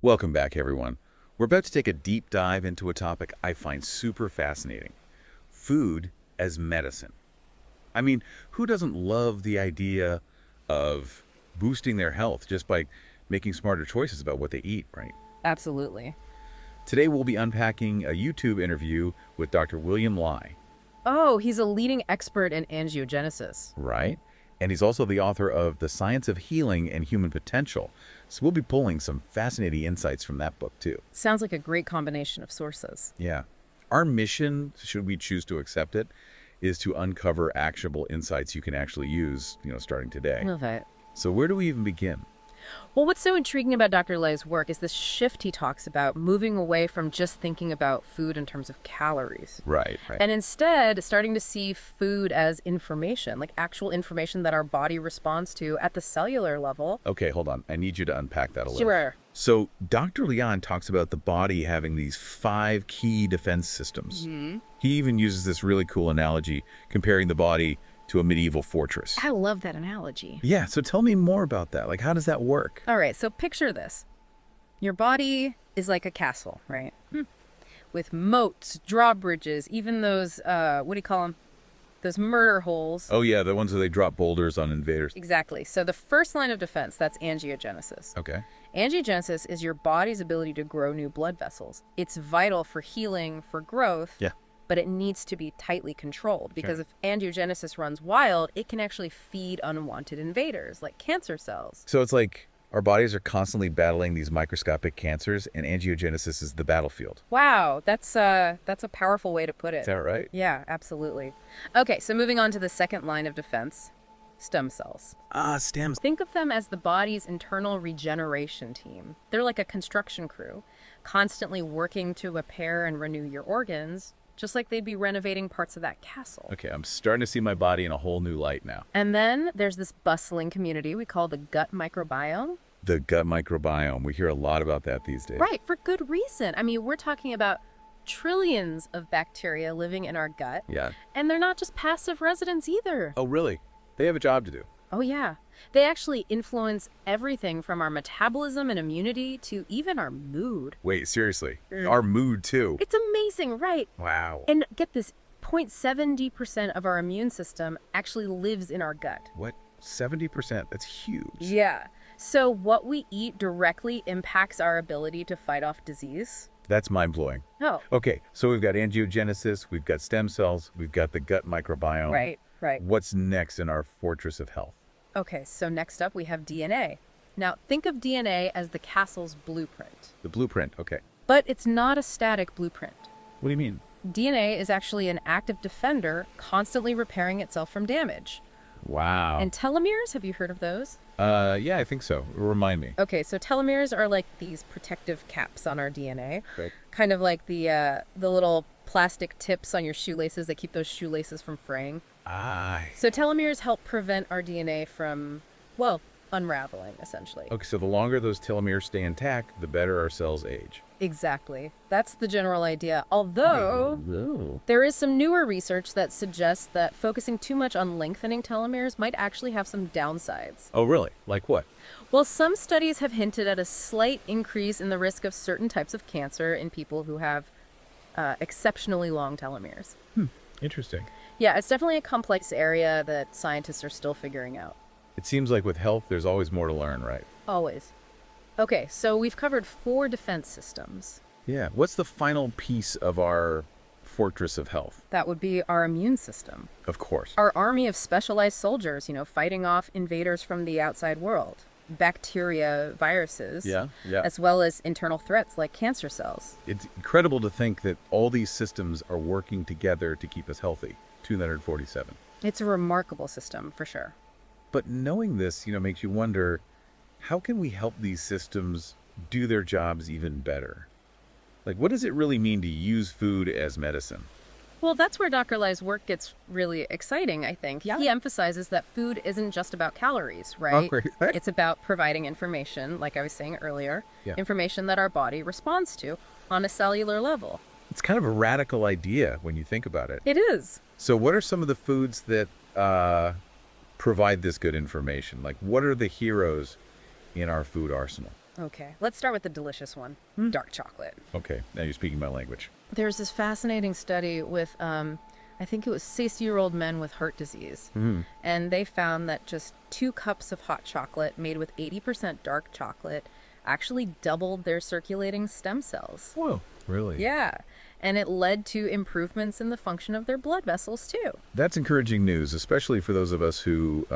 Welcome back, everyone. We're about to take a deep dive into a topic I find super fascinating. Food as medicine. I mean, who doesn't love the idea of boosting their health just by making smarter choices about what they eat, right? Absolutely. Today we'll be unpacking a YouTube interview with Dr. William Lai, Oh, he's a leading expert in angiogenesis. right? And he's also the author of The Science of Healing and Human Potential. So we'll be pulling some fascinating insights from that book, too. Sounds like a great combination of sources. Yeah. Our mission, should we choose to accept it, is to uncover actionable insights you can actually use, starting today. Love it. So where do we even begin? Well, what's so intriguing about Dr. Lai's work is this shift he talks about, moving away from just thinking about food in terms of calories. Right. And instead, starting to see food as information, like actual information that our body responds to at the cellular level. Okay, hold on. I need you to unpack that a little. Sure. So Dr. Leon talks about the body having these 5 key defense systems. He even uses this really cool analogy comparing the body to a medieval fortress. I love that analogy. Yeah, so tell me more about that. Like, how does that work? All right, so picture this. Your body is like a castle, right? With moats, drawbridges, even those, what do you call them? Those murder holes. Oh, yeah, the ones where they drop boulders on invaders. Exactly. So the first line of defense, that's angiogenesis. Okay. Angiogenesis is your body's ability to grow new blood vessels. It's vital for healing, for growth. Yeah. But it needs to be tightly controlled because if angiogenesis runs wild, it can actually feed unwanted invaders like cancer cells. So it's like our bodies are constantly battling these microscopic cancers, and angiogenesis is the battlefield. Wow, that's a powerful way to put it. Is that right? Yeah, absolutely. Okay, so moving on to the second line of defense, stem cells. Stems. Think of them as the body's internal regeneration team. They're like a construction crew, constantly working to repair and renew your organs, just like they'd be renovating parts of that castle. Okay, I'm starting to see my body in a whole new light now. And then there's this bustling community we call the gut microbiome. The gut microbiome. We hear a lot about that these days. Right, for good reason. I mean, we're talking about trillions of bacteria living in our gut. Yeah. And they're not just passive residents either. Oh, really? They have a job to do. Oh, yeah. They actually influence everything from our metabolism and immunity to even our mood. Wait, seriously? Our mood, too. It's amazing, right? Wow. And get this, 0.70% of our immune system actually lives in our gut. What? 70%? That's huge. Yeah. So what we eat directly impacts our ability to fight off disease. That's mind-blowing. Oh, Okay, so we've got angiogenesis, we've got stem cells, we've got the gut microbiome. right. What's next in our fortress of health? Okay, so next up we have DNA. Now, think of DNA as the castle's blueprint. The blueprint, okay. But it's not a static blueprint. What do you mean? DNA is actually an active defender, constantly repairing itself from damage. Wow. And telomeres, have you heard of those? Yeah, I think so. Remind me. Okay, so telomeres are like these protective caps on our DNA. Okay. Kind of like the little plastic tips on your shoelaces that keep those shoelaces from fraying. So telomeres help prevent our DNA from, well, unraveling, essentially. Okay, so the longer those telomeres stay intact, the better our cells age. Exactly. That's the general idea. Although, there is some newer research that suggests that focusing too much on lengthening telomeres might actually have some downsides. Oh, really? Like what? Well, some studies have hinted at a slight increase in the risk of certain types of cancer in people who have exceptionally long telomeres. Interesting. Yeah, it's definitely a complex area that scientists are still figuring out. It seems like with health, there's always more to learn, right? Always. Okay, so we've covered 4 defense systems. Yeah. What's the final piece of our fortress of health? That would be our immune system. Of course. Our army of specialized soldiers, fighting off invaders from the outside world. Bacteria, viruses. Yeah. As well as internal threats like cancer cells. It's incredible to think that all these systems are working together to keep us healthy. 247. It's a remarkable system, for sure. But knowing this, makes you wonder, how can we help these systems do their jobs even better? Like, what does it really mean to use food as medicine? Well, that's where Dr. Lai's work gets really exciting, I think. Yeah. He emphasizes that food isn't just about calories, right? Oh, great. It's about providing information, like I was saying earlier, Yeah. information that our body responds to on a cellular level. It's kind of a radical idea when you think about it. It is. So what are some of the foods that provide this good information? Like, what are the heroes in our food arsenal? Okay, let's start with the delicious one, dark chocolate. Okay, now you're speaking my language. There's this fascinating study with, I think it was 60-year-old men with heart disease. And they found that just 2 cups of hot chocolate made with 80% dark chocolate actually doubled their circulating stem cells. Whoa, really? Yeah. And it led to improvements in the function of their blood vessels, too. That's encouraging news, especially for those of us who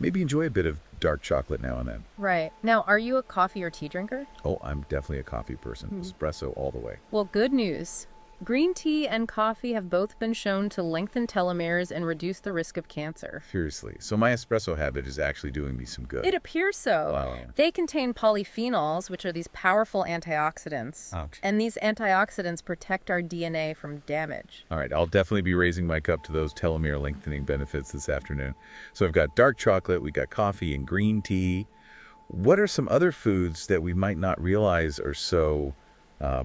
maybe enjoy a bit of dark chocolate now and then. Right. Now, are you a coffee or tea drinker? Oh, I'm definitely a coffee person. Espresso all the way. Well, good news. Green tea and coffee have both been shown to lengthen telomeres and reduce the risk of cancer. Seriously. So my espresso habit is actually doing me some good. It appears so. Wow. They contain polyphenols, which are these powerful antioxidants. Ouch. And these antioxidants protect our DNA from damage. All right, I'll definitely be raising my cup to those telomere lengthening benefits this afternoon. So I've got dark chocolate, we got coffee and green tea. What are some other foods that we might not realize are so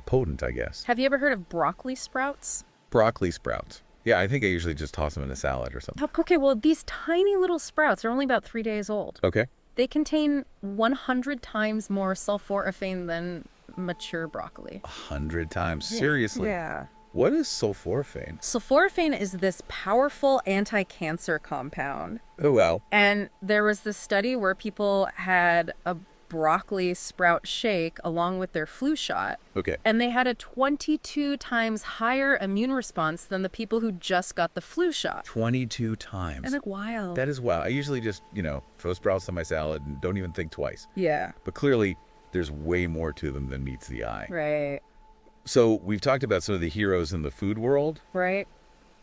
potent, I guess? Have you ever heard of broccoli sprouts? Broccoli sprouts. Yeah, I think I usually just toss them in a salad or something. Okay, well, these tiny little sprouts are only about 3 days old. Okay. They contain 100 times more sulforaphane than mature broccoli. 100 times. Seriously? Yeah. What is sulforaphane? Sulforaphane is this powerful anti-cancer compound. Oh, wow. And there was this study where people had a broccoli sprout shake along with their flu shot. Okay. And they had a 22 times higher immune response than the people who just got the flu shot. 22 times. Isn't it wild? That is wow. I usually just, throw sprouts on my salad and don't even think twice. Yeah. But clearly, there's way more to them than meets the eye. Right. So we've talked about some of the heroes in the food world, Right.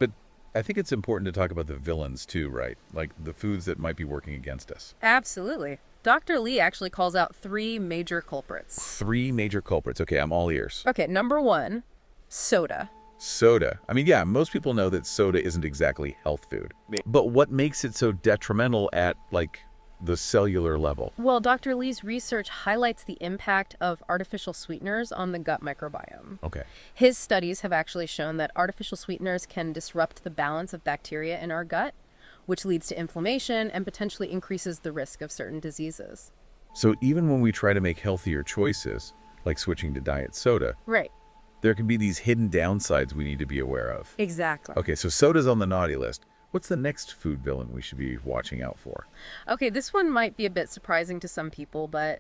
but I think it's important to talk about the villains too, right? Like the foods that might be working against us. Absolutely. Dr. Lee actually calls out 3 major culprits. 3 major culprits. Okay, I'm all ears. Okay, number 1, soda. Soda. I mean, yeah, most people know that soda isn't exactly health food. But what makes it so detrimental at, the cellular level? Well, Dr. Lee's research highlights the impact of artificial sweeteners on the gut microbiome. Okay. His studies have actually shown that artificial sweeteners can disrupt the balance of bacteria in our gut, which leads to inflammation and potentially increases the risk of certain diseases. So even when we try to make healthier choices, like switching to diet soda, Right. there can be these hidden downsides we need to be aware of. Exactly. Okay, so soda's on the naughty list. What's the next food villain we should be watching out for? Okay, this one might be a bit surprising to some people, but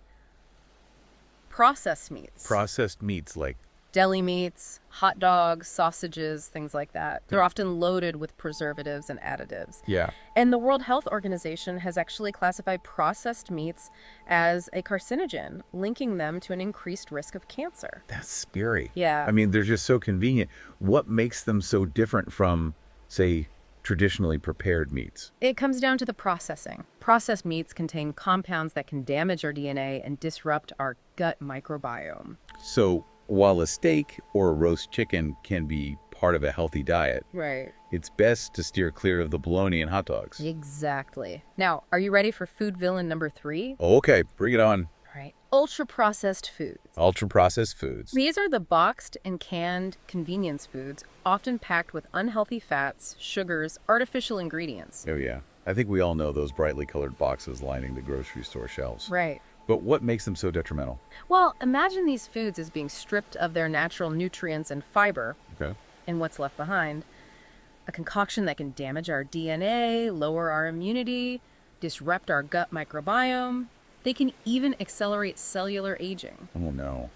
processed meats. Processed meats like, Deli meats, hot dogs, sausages, things like that. They're often loaded with preservatives and additives. yeah. And the World Health Organization has actually classified processed meats as a carcinogen, linking them to an increased risk of cancer. That's scary. Yeah. I mean, they're just so convenient. What makes them so different from, say, traditionally prepared meats? It comes down to the processing. Processed meats contain compounds that can damage our DNA and disrupt our gut microbiome. So while a steak or a roast chicken can be part of a healthy diet, Right. it's best to steer clear of the bologna and hot dogs. Exactly. Now, are you ready for food villain number 3? Okay, bring it on. All right. Ultra-processed foods. Ultra-processed foods. These are the boxed and canned convenience foods, often packed with unhealthy fats, sugars, artificial ingredients. Oh, yeah. I think we all know those brightly colored boxes lining the grocery store shelves. Right. But what makes them so detrimental? Well, imagine these foods as being stripped of their natural nutrients and fiber, Okay. and what's left behind. A concoction that can damage our DNA, lower our immunity, disrupt our gut microbiome. They can even accelerate cellular aging. Oh, no.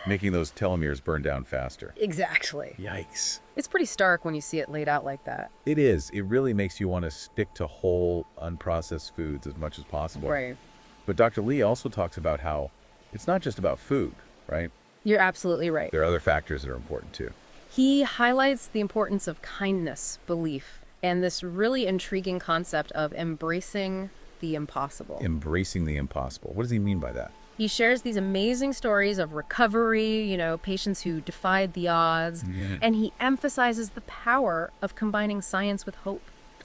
Making those telomeres burn down faster. Exactly. Yikes. It's pretty stark when you see it laid out like that. It is. It really makes you want to stick to whole, unprocessed foods as much as possible. Right. But Dr. Lee also talks about how it's not just about food, right? You're absolutely right. There are other factors that are important too. He highlights the importance of kindness, belief, and this really intriguing concept of embracing the impossible. Embracing the impossible. What does he mean by that? He shares these amazing stories of recovery, patients who defied the odds, and he emphasizes the power of combining science with hope.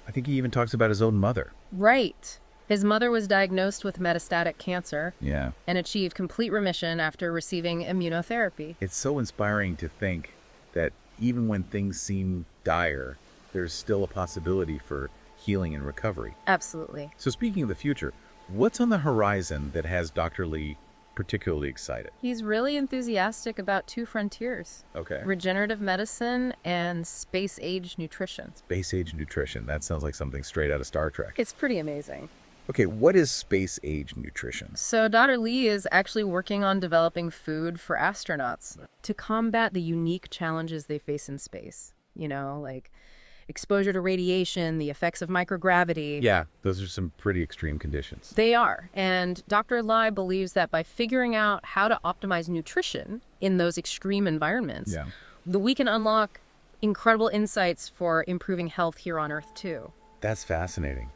I think he even talks about his own mother. Right. His mother was diagnosed with metastatic cancer Yeah. and achieved complete remission after receiving immunotherapy. It's so inspiring to think that even when things seem dire, there's still a possibility for healing and recovery. Absolutely. So speaking of the future, what's on the horizon that has Dr. Lee particularly excited? He's really enthusiastic about two frontiers: Okay. regenerative medicine and space-age nutrition. Space age nutrition. That sounds like something straight out of Star Trek. It's pretty amazing. Okay, what is space age nutrition? So Dr. Lee is actually working on developing food for astronauts to combat the unique challenges they face in space. Like exposure to radiation, the effects of microgravity. Yeah, those are some pretty extreme conditions. They are. And Dr. Lai believes that by figuring out how to optimize nutrition in those extreme environments, Yeah. that we can unlock incredible insights for improving health here on Earth, too. That's fascinating.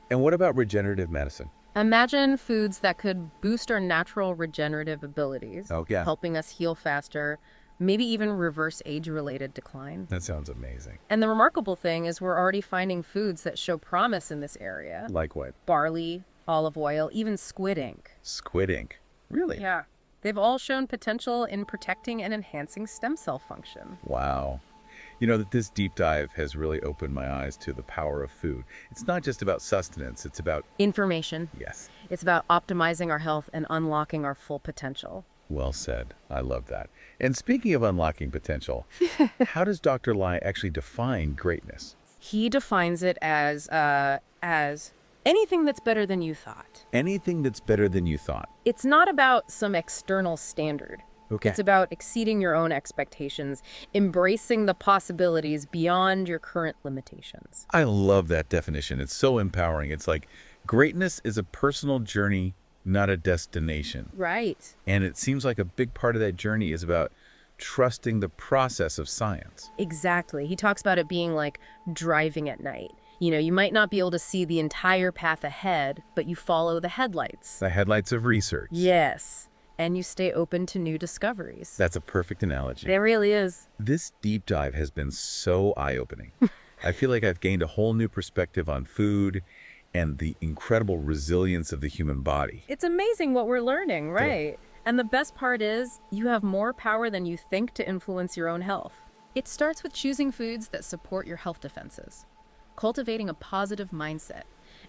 And what about regenerative medicine? Imagine foods that could boost our natural regenerative abilities, Oh, yeah. helping us heal faster, maybe even reverse age-related decline. That sounds amazing. And the remarkable thing is we're already finding foods that show promise in this area. Like what? Barley, olive oil, even squid ink. Squid ink. Really? Yeah. They've all shown potential in protecting and enhancing stem cell function. Wow. You know that this deep dive has really opened my eyes to the power of food. It's not just about sustenance, it's about, Information. yes, It's about optimizing our health and unlocking our full potential. well said. I love that. And speaking of unlocking potential, how does Dr. Lai actually define greatness? He defines it as anything that's better than you thought. Anything that's better than you thought. It's not about some external standard. Okay. It's about exceeding your own expectations, embracing the possibilities beyond your current limitations. I love that definition. It's so empowering. It's like greatness is a personal journey, not a destination. Right. And it seems like a big part of that journey is about trusting the process of science. Exactly. He talks about it being like driving at night. You might not be able to see the entire path ahead, but you follow the headlights. The headlights of research. Yes. And you stay open to new discoveries. That's a perfect analogy. It really is. This deep dive has been so eye-opening. I feel like I've gained a whole new perspective on food and the incredible resilience of the human body. It's amazing what we're learning, right? And the best part is you have more power than you think to influence your own health. It starts with choosing foods that support your health defenses, cultivating a positive mindset,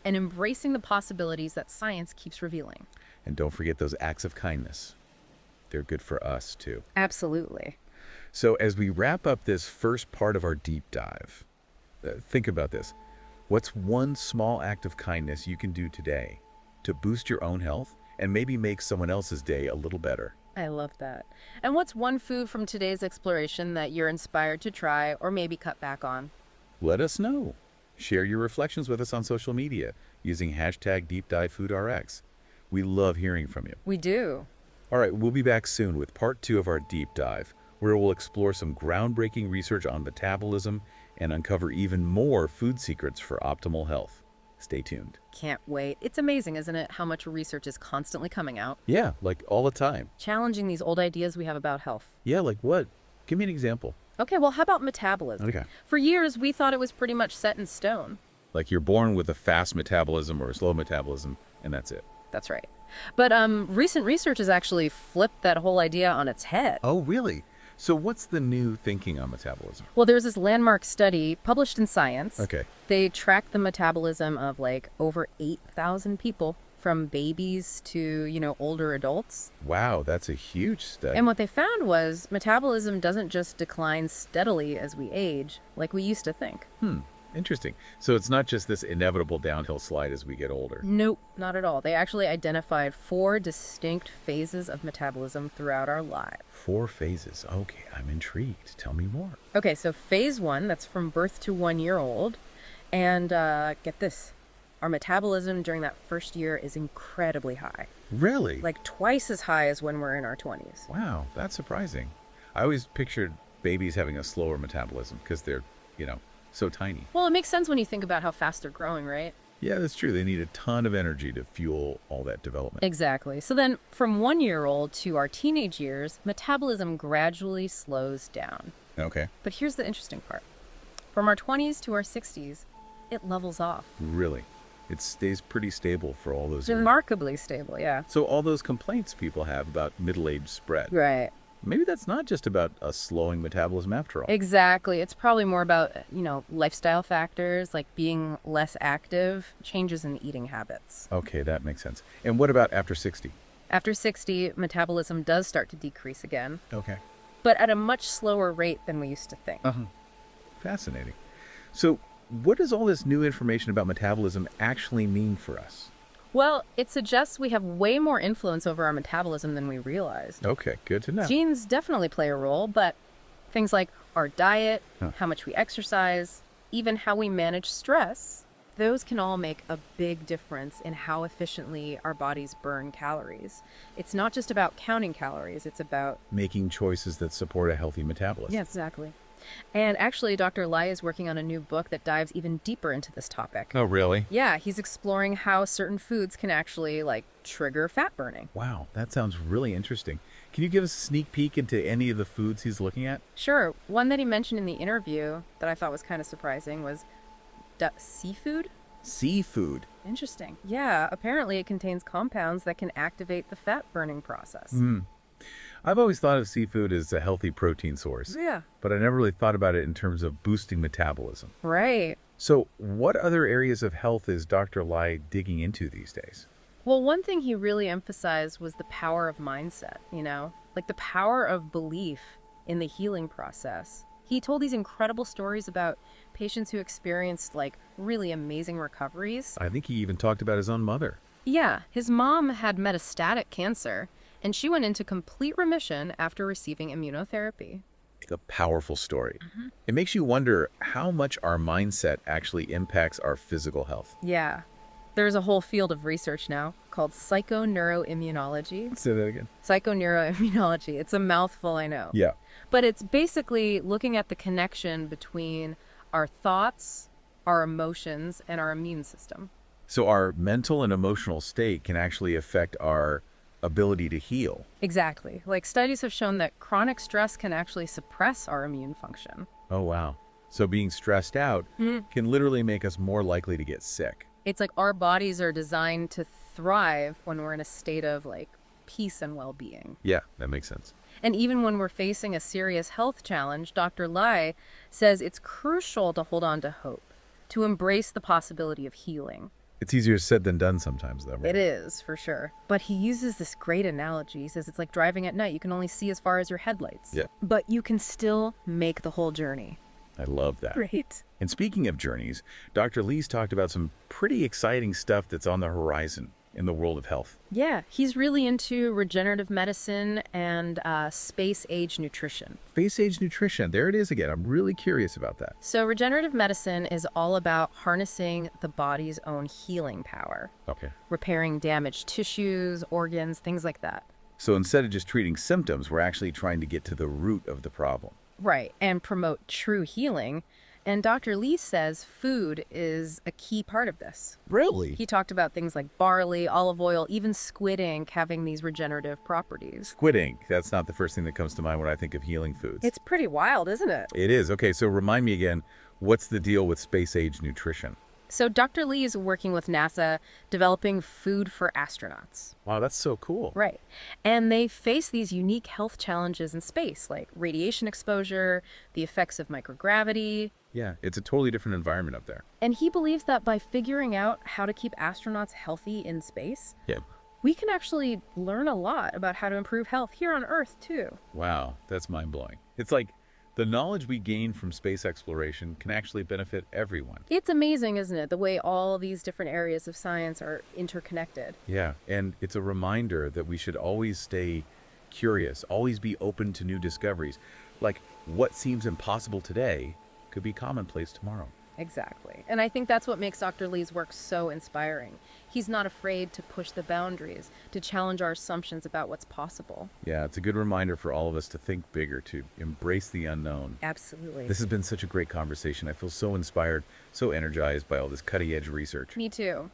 and embracing the possibilities that science keeps revealing. And don't forget those acts of kindness. They're good for us, too. Absolutely. So as we wrap up this first part of our deep dive, think about this. What's one small act of kindness you can do today to boost your own health and maybe make someone else's day a little better? I love that. And what's one food from today's exploration that you're inspired to try or maybe cut back on? Let us know. Share your reflections with us on social media using hashtag DeepDiveFoodRx. We love hearing from you. We do. All right, we'll be back soon with part 2 of our deep dive, where we'll explore some groundbreaking research on metabolism and uncover even more food secrets for optimal health. Stay tuned. Can't wait. It's amazing, isn't it, how much research is constantly coming out, Yeah, like all the time. challenging these old ideas we have about health. Yeah, like what? Give me an example. Okay, well, how about metabolism? Okay. For years, we thought it was pretty much set in stone. Like you're born with a fast metabolism or a slow metabolism, and that's it. That's right. But recent research has actually flipped that whole idea on its head. Oh, really? So what's the new thinking on metabolism? Well, there's this landmark study published in Science. Okay. They tracked the metabolism of like over 8,000 people, from babies to, older adults. Wow, that's a huge study. And what they found was metabolism doesn't just decline steadily as we age, like we used to think. Interesting. So it's not just this inevitable downhill slide as we get older. Nope, not at all. They actually identified 4 distinct phases of metabolism throughout our lives. 4 phases. Okay, I'm intrigued. Tell me more. Okay, so phase 1, that's from birth to 1 year old. And get this, our metabolism during that first year is incredibly high. Really? Like twice as high as when we're in our 20s. Wow, that's surprising. I always pictured babies having a slower metabolism because they're, so tiny. Well, it makes sense when you think about how fast they're growing, right? Yeah, that's true. They need a ton of energy to fuel all that development. Exactly. So then from 1 year old to our teenage years, metabolism gradually slows down. Okay. But here's the interesting part. From our 20s to our 60s, it levels off. Really? It stays pretty stable for all those years. Remarkably stable, yeah. So all those complaints people have about middle-age spread, Right. maybe that's not just about a slowing metabolism after all. Exactly. It's probably more about, lifestyle factors like being less active, changes in eating habits. Okay, that makes sense. And what about after 60? After 60, metabolism does start to decrease again, Okay. but at a much slower rate than we used to think. Fascinating. So, what does all this new information about metabolism actually mean for us? Well, it suggests we have way more influence over our metabolism than we realized. Okay, good to know. Genes definitely play a role, but things like our diet, how much we exercise, even how we manage stress, those can all make a big difference in how efficiently our bodies burn calories. It's not just about counting calories, it's about... Making choices that support a healthy metabolism. Yeah, exactly. And actually, Dr. Lai is working on a new book that dives even deeper into this topic. Oh, really? Yeah, he's exploring how certain foods can actually, trigger fat burning. Wow, that sounds really interesting. Can you give us a sneak peek into any of the foods he's looking at? Sure. One that he mentioned in the interview that I thought was kind of surprising was seafood. Seafood. Interesting. Yeah, apparently it contains compounds that can activate the fat burning process. I've always thought of seafood as a healthy protein source, Yeah. but I never really thought about it in terms of boosting metabolism. Right. So, what other areas of health is Dr. Lai digging into these days? Well, one thing he really emphasized was the power of mindset, like the power of belief in the healing process. He told these incredible stories about patients who experienced really amazing recoveries. I think he even talked about his own mother. Yeah, his mom had metastatic cancer, and she went into complete remission after receiving immunotherapy. A powerful story. It makes you wonder how much our mindset actually impacts our physical health. Yeah. There's a whole field of research now called psychoneuroimmunology. Say that again. Psychoneuroimmunology. It's a mouthful, I know. Yeah. But it's basically looking at the connection between our thoughts, our emotions, and our immune system. So our mental and emotional state can actually affect our ability to heal. Exactly. Studies have shown that chronic stress can actually suppress our immune function. Oh, wow. So being stressed out can literally make us more likely to get sick. It's like our bodies are designed to thrive when we're in a state of peace and well-being. Yeah, that makes sense. And even when we're facing a serious health challenge, Dr. Lai says it's crucial to hold on to hope, to embrace the possibility of healing. It's easier said than done sometimes, though. Right? It is, for sure. But he uses this great analogy. He says it's like driving at night. You can only see as far as your headlights. Yeah. But you can still make the whole journey. I love that. Great. And speaking of journeys, Dr. Lee's talked about some pretty exciting stuff that's on the horizon in the world of health. Yeah, he's really into regenerative medicine and space-age nutrition. Space-age nutrition. There it is again. I'm really curious about that. So regenerative medicine is all about harnessing the body's own healing power, Okay. repairing damaged tissues, organs, things like that. So instead of just treating symptoms, we're actually trying to get to the root of the problem. Right, and promote true healing. And Dr. Lee says food is a key part of this. Really? He talked about things like barley, olive oil, even squid ink having these regenerative properties. Squid ink. That's not the first thing that comes to mind when I think of healing foods. It's pretty wild, isn't it? It is. Okay, so remind me again, what's the deal with space-age nutrition? So Dr. Lee is working with NASA developing food for astronauts. Wow, that's so cool. Right. And they face these unique health challenges in space, like radiation exposure, the effects of microgravity. Yeah, it's a totally different environment up there. And he believes that by figuring out how to keep astronauts healthy in space, Yeah. we can actually learn a lot about how to improve health here on Earth, too. Wow, that's mind-blowing. It's like the knowledge we gain from space exploration can actually benefit everyone. It's amazing, isn't it, the way all these different areas of science are interconnected. Yeah, and it's a reminder that we should always stay curious, always be open to new discoveries. Like what seems impossible today could be commonplace tomorrow. Exactly. And I think that's what makes Dr. Lee's work so inspiring. He's not afraid to push the boundaries, to challenge our assumptions about what's possible. Yeah, it's a good reminder for all of us to think bigger, to embrace the unknown. Absolutely. This has been such a great conversation. I feel so inspired, so energized by all this cutting-edge research. Me too.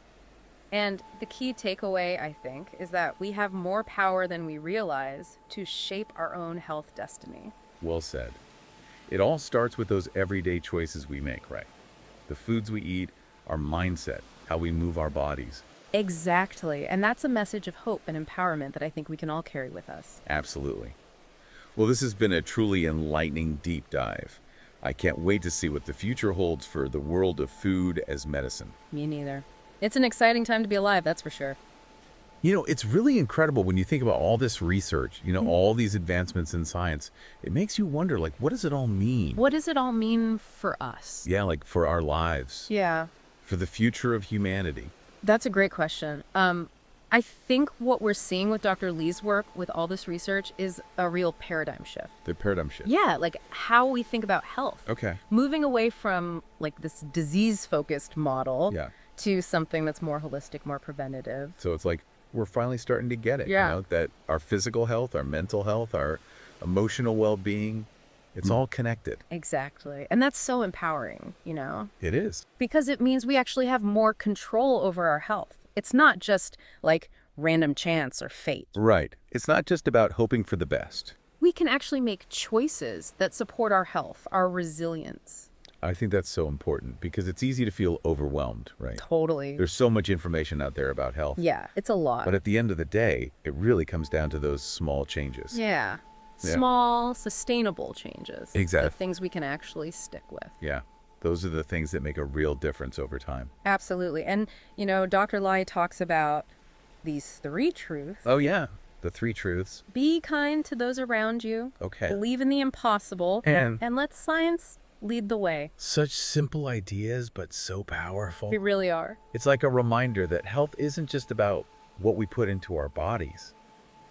And the key takeaway, I think, is that we have more power than we realize to shape our own health destiny. Well said. It all starts with those everyday choices we make, right? The foods we eat, our mindset, how we move our bodies. Exactly. And that's a message of hope and empowerment that I think we can all carry with us. Absolutely. Well, this has been a truly enlightening deep dive. I can't wait to see what the future holds for the world of food as medicine. Me neither. It's an exciting time to be alive, that's for sure. It's really incredible when you think about all this research, all these advancements in science. It makes you wonder, like, what does it all mean? What does it all mean for us? Yeah, like for our lives, Yeah, for the future of humanity. that's a great question. I think what we're seeing with Dr. Lee's work with all this research is a real paradigm shift. The paradigm shift. Yeah, like how we think about health. Okay. Moving away from like this disease-focused model Yeah. to something that's more holistic, more preventative. So it's like we're finally starting to get it, Yeah. that our physical health, our mental health, our emotional well-being, it's all connected. Exactly. And that's so empowering, It is. because it means we actually have more control over our health. It's not just like random chance or fate. Right. It's not just about hoping for the best. We can actually make choices that support our health, our resilience. I think that's so important because it's easy to feel overwhelmed, right? Totally. There's so much information out there about health. Yeah, it's a lot. But at the end of the day, it really comes down to those small changes. Yeah. Yeah. Small, sustainable changes. Exactly. The things we can actually stick with. Yeah. Those are the things that make a real difference over time. Absolutely. And, Dr. Lai talks about these 3 truths. Oh, yeah. The 3 truths. Be kind to those around you. Okay. Believe in the impossible. And- let science lead the way. Such simple ideas, but so powerful. We really are. It's like a reminder that health isn't just about what we put into our bodies.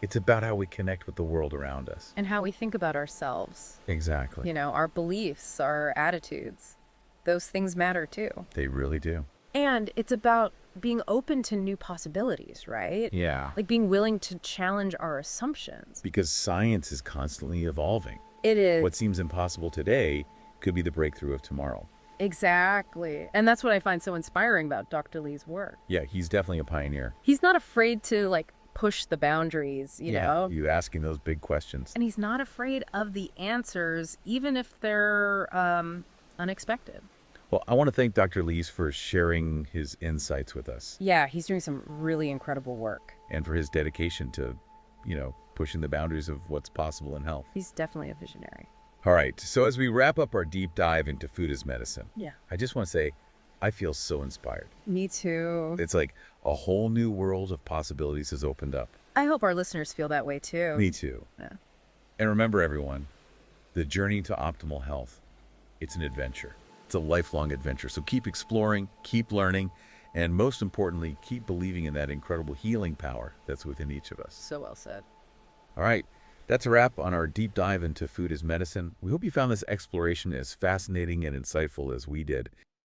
It's about how we connect with the world around us. And how we think about ourselves. Exactly. Our beliefs, our attitudes. Those things matter too. They really do. And it's about being open to new possibilities, right? Yeah. Like being willing to challenge our assumptions. Because science is constantly evolving. It is. What seems impossible today could be the breakthrough of tomorrow. Exactly. And that's what I find so inspiring about Dr. Lee's work. Yeah, he's definitely a pioneer. He's not afraid to push the boundaries, you know? You asking those big questions. And he's not afraid of the answers, even if they're unexpected. Well, I want to thank Dr. Lees for sharing his insights with us Yeah, he's doing some really incredible work. and for his dedication to, pushing the boundaries of what's possible in health. He's definitely a visionary. All right, so as we wrap up our deep dive into food as medicine, Yeah. I just want to say I feel so inspired. Me too. It's like a whole new world of possibilities has opened up. I hope our listeners feel that way too. Me too. Yeah. And remember, everyone, the journey to optimal health, it's an adventure. It's a lifelong adventure. So keep exploring, keep learning, and most importantly, keep believing in that incredible healing power that's within each of us. So well said. All right, that's a wrap on our deep dive into food as medicine. We hope you found this exploration as fascinating and insightful as we did.